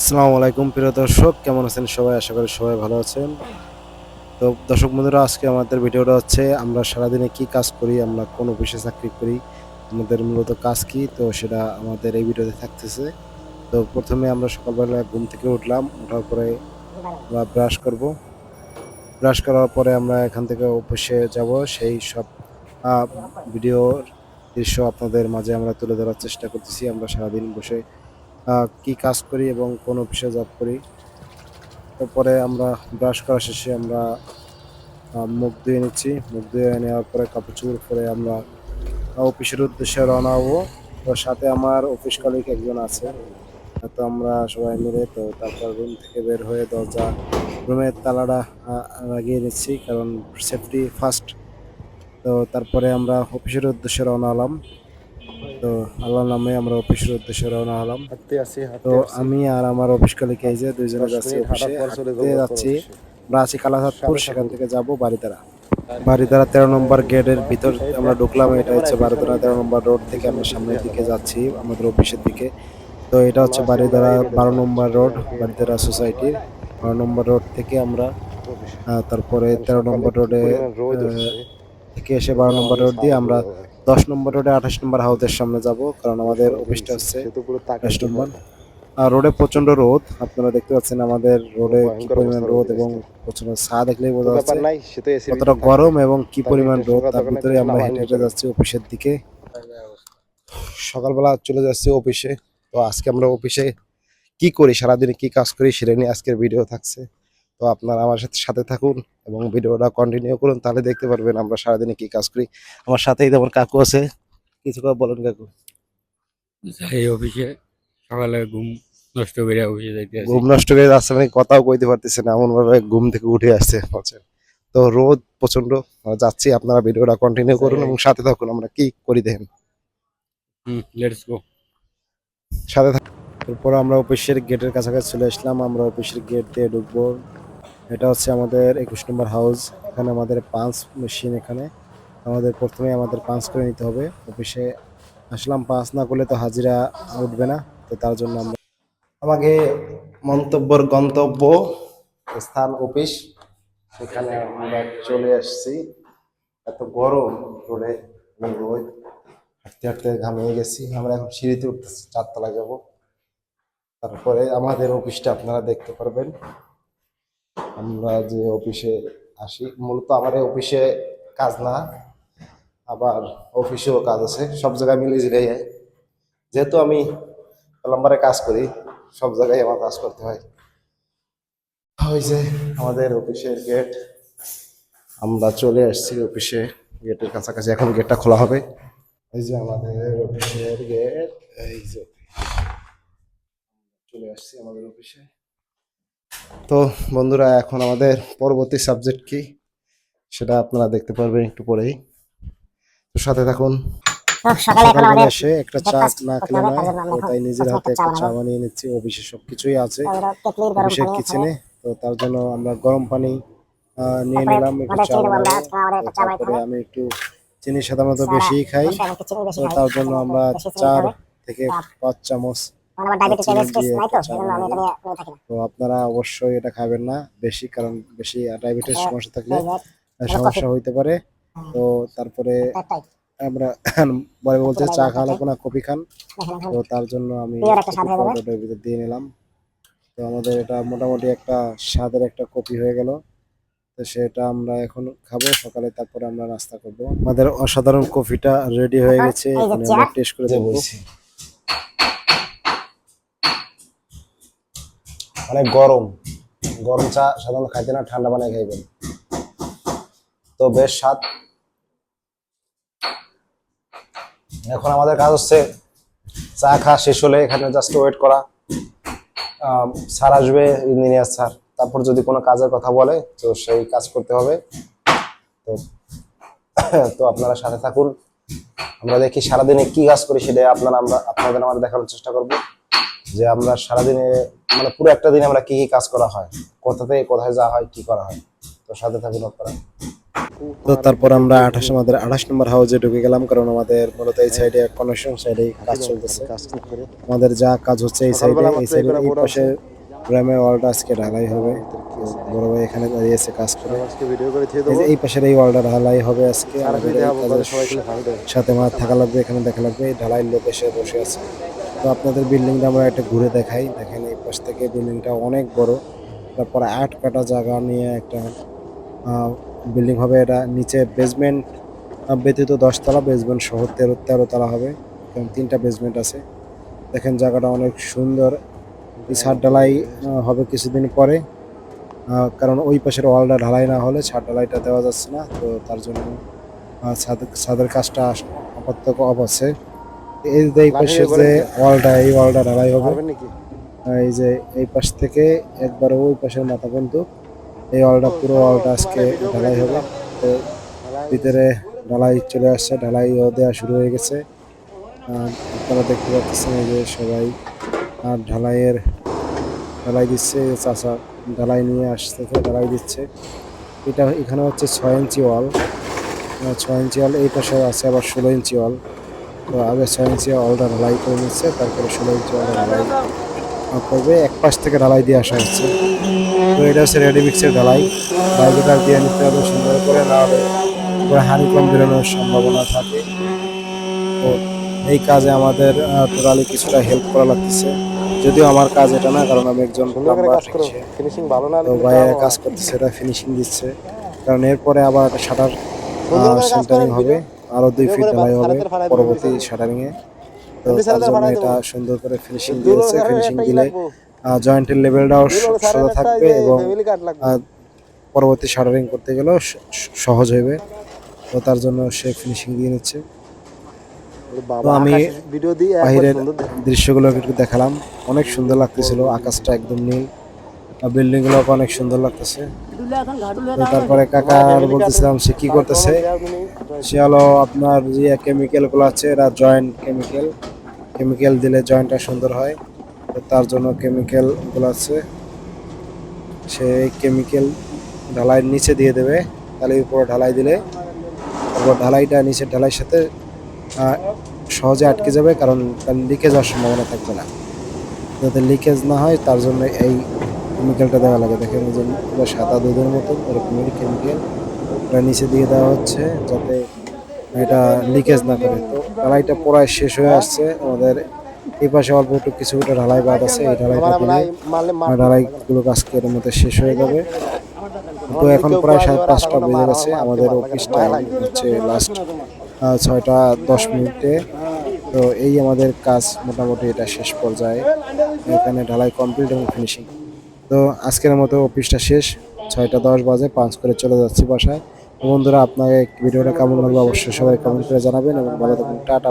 আসসালামু আলাইকুম প্রিয় দর্শক, কেমন আছেন সবাই? আশা করি সবাই ভালো আছেন। তো দর্শক বন্ধুরা, আজকে আমাদের ভিডিওটা হচ্ছে আমরা সারাদিনে কি কাজ করি, আমরা কোন অফিসে চাকরি করি, আমাদের মূলত কাজ কি, তো সেটা আমাদের এই ভিডিওতে থাকতেছে। তো প্রথমে আমরা সকালবেলা ঘুম থেকে উঠলাম, ওঠার পরে আমরা ব্রাশ করব। ব্রাশ করার পরে আমরা এখান থেকে অফিসে যাব, সেই সব আহ, ভিডিওর দৃশ্য আপনাদের মাঝে আমরা তুলে ধরার চেষ্টা করতেছি। আমরা সারাদিন বসে কি কাজ করি এবং কোন অফিসে জব করি। তারপরে আমরা ব্রাশ করা শেষে আমরা মুখ ধুয়ে নিচ্ছি। মুখ ধুয়ে নেওয়ার পরে কাপড় চোপড় পরে আমরা অফিসের উদ্দেশ্যে রওনা হবো। তো সাথে আমার অফিস কলিগ একজন আছে। তো আমরা সবাই মিলে তো তারপর রুম থেকে বের হয়ে রুমের তালাটা লাগিয়ে নিচ্ছি, কারণ সেফটি ফার্স্ট। তো তারপরে আমরা অফিসের উদ্দেশ্যে রওনা হলাম। তো আল্লাহর নামে আমরা অফিসের উদ্দেশ্যে রওনা হলাম। তো আমি আর আমার অফিস কলিগ এই যে দুইজনে যাচ্ছি অফিসে, হাঁটতে যাচ্ছি। আমরা আছি কালাচাঁদপুর, সেখান থেকে যাব বারিধারা। বারিধারা 13 নম্বর গেটের ভিতর আমরা ঢুকলাম। এটা হচ্ছে বারিধারা 13 নম্বর রোড থেকে আমরা সামনের দিকে যাচ্ছি আমাদের অফিসের দিকে। তো এটা হচ্ছে বারিধারা 12 নম্বর রোড, বারিধারা সোসাইটির 12 নম্বর রোড থেকে আমরা তারপরে 13 নম্বর রোডে থেকে এসে 12 নম্বর রোড দিয়ে আমরা 10 নম্বর রোডে 28 নম্বর হাউসের সামনে যাব, কারণ আমাদের অফিসটা হচ্ছে 28 নম্বর। আর রোডে প্রচন্ড রোদ, আপনারা দেখতে পাচ্ছেন আমাদের রোডে কি পরিমাণ রোদ, এবং প্রচন্ড ছায়া দেখলেই বোঝা যাচ্ছে কতটা গরম এবং কি পরিমাণ রোদ। তার ভিতরে আমরা হেঁটে হেঁটে যাচ্ছি অফিসের দিকে। সকালবেলা চলে যাচ্ছি অফিসে। তো আজকে আমরা অফিসে কি করি, সারাদিনে কি কাজ করি, সেটা নিয়ে আজকের ভিডিও থাকছে। তো আপনারা আমার সাথে সাথে থাকুন এবং ভিডিওটা কন্টিনিউ করুন, তাহলে দেখতে পারবেন আমরা সারাদিনে কি কাজ করি। আমার সাথেই যেমন কাকু আছে, কিছু কথা বলেন কাকু। যাই অফিসে সকালে ঘুম নষ্ট করে অফিসে যাইতে আছি। ঘুম নষ্ট করে যাচ্ছে মানে কথাও কইতে পারতেছে না, এমন ভাবে ঘুম থেকে উঠে আসছে বলছে। তো রোদ প্রচন্ড, যাচ্ছি, আপনারা ভিডিওটা কন্টিনিউ করুন এবং সাথে থাকুন আমরা কি করি দেখেন। Let's go. সাথে থাকুন। এরপর আমরা অফিসের গেটের কাছাকাছি চলে আসলাম, আমরা অফিসের গেট দিয়ে ঢুকবো। এটা হচ্ছে আমাদের 21 নম্বর হাউস। এখানে আমাদের পাঁচ মেশিন, এখানে আমাদের প্রথমে আমাদের পাঁচ করে নিতে হবে। অফিসে আসলাম, পাঁচ না করলে তো হাজিরা উঠবে না। তো তার জন্য আমরা আমাকে মন্তব্যর গন্তব্য স্থান অফিস, সেখানে আমরা চলে আসছি। এত গরম রোডে, রোদ, হাঁটতে হাঁটতে ঘামিয়ে গেছি। আমরা এখন সিঁড়িতে উঠতেছি, 4 তলা যাব। তারপরে আমাদের অফিসটা আপনারা দেখতে পারবেন। আমরা যে অফিসে আসি, মূলত আমার এই অফিসে কাজ না, আবার অফিসেও কাজ আছে, সব জায়গায় মিলে জিলে যায়। যেহেতু আমি প্লাম্বারে কাজ করি, সব জায়গায় আমার কাজ করতে হয়। ওই যে আমাদের অফিসের গেট, আমরা চলে আসছি অফিসে, গেটের কাছাকাছি। এখন গেটটা খোলা হবে। এই যে আমাদের অফিসের গেট, এই যে চলে আসছি আমাদের অফিসে। তো বন্ধুরা, এখন আমাদের পরবর্তী সাবজেক্ট কি সেটা আপনারা দেখতে পারবেন একটু পরেই। তো সাথে থাকুন। সকালবেলা এসে একটা চা না খেলে নয়, তো তাই নিজের হাতে একটা চা বানিয়ে নিচ্ছি। অফিসে সবকিছুই আছে অফিসের কিচেনে। তো তার জন্য আমরা গরম পানি নিয়ে নিলাম, একটু চা বানাবো। তো তারপরে আমি একটু চিনি সাধারণত বেশিই খাই, তো তার জন্য আমরা 4 থেকে 5 চামচ চিনি দিয়ে একটা চা বানাবো। তো আপনারা অবশ্যই এটা খাবেন না বেশি, কারণ বেশি ডায়াবেটিস সমস্যা থাকলে সমস্যা হইতে পারে। তো তারপরে আমরা বলে বলছে চা খাওয়া লাগবে না, কফি খান। তো তার জন্য আমি পাউডারটার ভিতর দিয়ে নিলাম। তো আমাদের এটা মোটামুটি একটা স্বাদের একটা কফি হয়ে গেল। তো সেটা আমরা এখন খাবো সকালে, তারপরে আমরা নাস্তা করব। আমাদের অসাধারণ কফিটা রেডি হয়ে গেছে, এখন আমরা টেস্ট করে দেখব। অনেক গরম, গরম চা সাধারণত খাইতে না, ঠান্ডা বানিয়ে খাইবেন। তো বেশ স্বাদ। এখন আমাদের কাজ হচ্ছে চা খাওয়া শেষ হলে এখানে জাস্ট ওয়েট করা। স্যার আসবে, ইঞ্জিনিয়ার স্যার, তারপর যদি কোনো কাজের কথা বলে তো সেই কাজ করতে হবে। তো তো আপনারা সাথে থাকুন, আমরা দেখি সারাদিনে কি কাজ করি, সেটা আপনাদের আমরা দেখানোর চেষ্টা করব, যে আমরা সারাদিনে মানে পুরো একটা দিনে আমরা কি কি কাজ করা হয়, কোথা থেকে কোথায় যাওয়া হয়, কি করা হয়। তো সাথে থাকুন আপনারা। তো তারপর আমরা আমাদের 28 নম্বর হাউসে ঢুকে গেলাম, কারণ আমাদের মূলত এই সাইডে কনস্ট্রাকশন সাইডে কাজ চলতেছে। আমাদের যা কাজ হচ্ছে এই সাইডে এই পাশে র্যামের ওয়ালটা আজকে ঢালাই হবে। তো বড় ভাই এখানে দাঁড়িয়ে আছে কাজ করে। আজকে ভিডিও করে দিয়ে এই দেবো যে এই পাশের এই ওয়ালটা ঢালাই হবে আজকে। আর আমাদের কি এই দেখাবো কাজের পরে সবাই কিন্তু ভালো দেবে সাথে আমার থাকা লাগবে, এখানে দেখা লাগবে। এই ঢালাইয়ের লোক এসে বসে আছে। তো আপনাদের বিল্ডিংটা আমরা একটা ঘুরে দেখাই। দেখেন এই পাশ থেকে বিল্ডিংটা অনেক বড়। তারপরে ৮ কাঠা জায়গা নিয়ে একটা বিল্ডিং হবে। এটা নিচে বেসমেন্ট ব্যতীত ১০ তলা, বেসমেন্ট সহ ১৩ তলা হবে। এবং ৩টা বেসমেন্ট আছে। দেখেন জায়গাটা অনেক সুন্দর। এই ছাদ ঢালাই হবে কিছুদিন পরে। কারণ ওই পাশের ওয়ালটা ঢালাই না হলে ছাদ ঢালাইটা দেওয়া যাচ্ছে না। তো তার জন্য ছাদের কাজটা আপাতত অফ আছে। এই যে এই পাশের যে ওয়ালটা, এই ওয়ালটা ঢালাই হবে। পারবেন নাকি এই যে এই পাশ থেকে একবার ওই পাশের মাথা পর্যন্ত এই ওয়ালটা, পুরো ওয়ালটা আজকে ঢালাই হবে। তো ভিতরে ঢালাই চলে আসছে, ঢালাইও দেওয়া শুরু হয়ে গেছে। আপনারা দেখতে পাচ্ছেন এই যে সবাই ঢালাই দিচ্ছে। এই যে চাচা ঢালাই নিয়ে আসতেছে, ঢালাই দিচ্ছে। এটা এখানে হচ্ছে ৬ ইঞ্চি ওয়াল। ৬ ইঞ্চি ওয়াল, এই পাশে আছে আবার ১৬ ইঞ্চি ওয়াল। তো আগে ৬ ইঞ্চি ওয়ালটা ঢালাই করে নিচ্ছে, তারপরে ১৬ ইঞ্চি ওয়ালটা ঢালাই করবে। এক পাশ থেকে ঢালাই দিয়ে আসা হচ্ছে। তো এটা হচ্ছে রেডিমিক্সের ঢালাই। ঢালাইটা দিয়ে নিতে হবে সুন্দর করে, না হলে পুরো হানিকম বেরোনোর সম্ভাবনা থাকে। তো এই কাজে আমাদের টোটালি কিছুটা হেল্প করা লাগতেছে। যদিও আমার কাজ এটা না, কারণ আমি একজন সুন্দর করে প্লাম্বার। কাজ করো ফিনিশিং ভালো না হলে তো কিন্তু ভাইয়া খারাপ কাজ হয় করতেছে, এটা ফিনিশিং দিচ্ছে। কারণ এরপরে আবার একটা শাটার সুন্দর করে কাজ সেন্টারিং করেন হবে, ভিডিও আরো ২ ভিডিও ফিট করে ঢালাই হবে সারাদের ফাড়াই দেবো পরবর্তী শাটারিং এ। তো এমনি তার সারাদের জন্য ফাড়াই দেবো এটা সুন্দর করে ফিনিশিং দুলো দিয়েছে। ফিনিশিং একটা ই দিলে লাগবো জয়েন্টের লেভেলটাও দুলো সোজা স্যারের একটা থাকবে এবং ফ্যামিলি কার্ড লাগবে পরবর্তী শাটারিং করতে গেলেও সহজ হবে। তো তার জন্য সে ফিনিশিং দিয়ে নিচ্ছে। তো বাবা আমি আকাশ ভিডিও দিয়ে একবার বাহিরের সুন্দর দেখে দৃশ্যগুলো একটু দেখালাম। অনেক সুন্দর লাগতেছিল, আকাশটা একদম নীল, বিল্ডিং গুলো অনেক সুন্দর লাগতেছে। তো তারপরে কাকার বলতেছিলাম সে কি করতেছে। সে হলো আপনার যে কেমিক্যাল গুলো আছে, এরা জয়েন্ট কেমিক্যাল দিলে জয়েন্টটা সুন্দর হয়। তো তার জন্য কেমিক্যাল গুলো আছে, সে কেমিক্যাল ঢালাইয়ের নিচে দিয়ে দেবে। তাহলে উপরে ঢালাই দিলে তারপর ঢালাইটা নিচের ঢালাইয়ের সাথে আহ, সহজে আটকে যাবে, কারণ তার লিকেজ হওয়ার সম্ভাবনা থাকবে না। যাতে লিকেজ না হয় তার জন্য এই কেমিক্যালটা দেওয়া লাগে। দেখেন এই যে পুরো সাদা দুধের মতন এরকমের কেমিক্যাল ওটা নিচে দিয়ে দেওয়া হচ্ছে, যাতে এটা লিকেজ না করে। তো ঢালাইটা প্রায় শেষ হয়ে আসছে আমাদের। এই পাশে অল্প একটু কিছু ঢালাই বাদ আছে, এই ঢালাইটা দিলে ঢালাইগুলো আজকে এর মধ্যে শেষ হয়ে যাবে। তো এখন প্রায় ৫:৩০ বেজে গেছে। আমাদের অফিস টাইম হচ্ছে লাস্ট ৬:১০। তো এই আমাদের কাজ মোটামুটি এটা শেষ পর্যায়ে। এখানে ঢালাই কমপ্লিট এবং ফিনিশিং। তো আজকের মতো অফিসটা শেষ। ৬:১০ বাজে, পাঞ্চ করে চলে যাচ্ছি বাসায়। তো বন্ধুরা, আপনাকে ভিডিওটা কেমন লাগলো অবশ্যই সবাই কমেন্ট করে জানাবেন এবং ভালো থাকুন। টাটা।